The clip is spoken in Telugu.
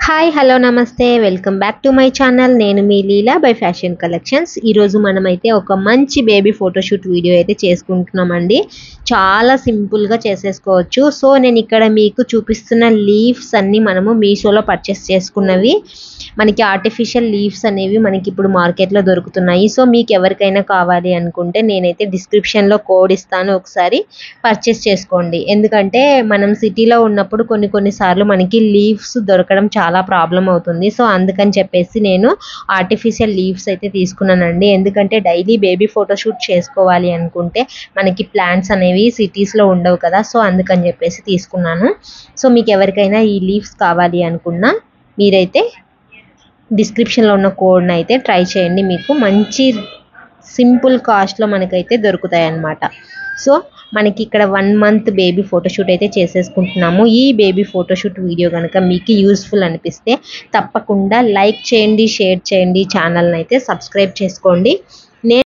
హాయ్ హలో నమస్తే welcome back to my channel. నేను మీ లీలా బై ఫ్యాషన్ కలెక్షన్స్. ఈరోజు మనమైతే ఒక మంచి బేబీ ఫోటోషూట్ వీడియో అయితే చేసుకుంటున్నామండి. చాలా సింపుల్గా చేసేసుకోవచ్చు. సో నేను ఇక్కడ మీకు చూపిస్తున్న లీవ్స్ అన్నీ మనము మీషోలో పర్చేస్ చేసుకున్నవి. మనకి ఆర్టిఫిషియల్ లీవ్స్ అనేవి మనకి ఇప్పుడు మార్కెట్లో దొరుకుతున్నాయి. సో మీకు ఎవరికైనా కావాలి అనుకుంటే నేనైతే డిస్క్రిప్షన్లో కోడ్ ఇస్తాను, ఒకసారి పర్చేస్ చేసుకోండి. ఎందుకంటే మనం సిటీలో ఉన్నప్పుడు కొన్నిసార్లు మనకి లీవ్స్ దొరకడం చాలా ప్రాబ్లం అవుతుంది. సో అందుకని చెప్పేసి నేను ఆర్టిఫిషియల్ లీవ్స్ అయితే తీసుకున్నానండి. ఎందుకంటే డైలీ బేబీ ఫోటోషూట్ చేసుకోవాలి అనుకుంటే మనకి ప్లాంట్స్ అనేవి సిటీస్లో ఉండవు కదా. సో అందుకని చెప్పేసి తీసుకున్నాను. సో మీకు ఎవరికైనా ఈ లీవ్స్ కావాలి అనుకున్నా మీరైతే డిస్క్రిప్షన్లో ఉన్న కోడ్ని అయితే ట్రై చేయండి. మీకు మంచి సింపుల్ కాస్ట్లో మనకైతే దొరుకుతాయి అన్నమాట. సో మనకి ఇక్కడ 1 మంత్ బేబీ ఫోటోషూట్ అయితే చేసేసుకుంటున్నాము. ఈ బేబీ ఫోటోషూట్ వీడియో కనుక మీకు యూస్ఫుల్ అనిపిస్తే తప్పకుండా లైక్ చేయండి, షేర్ చేయండి, ఛానల్ని అయితే సబ్స్క్రైబ్ చేసుకోండి.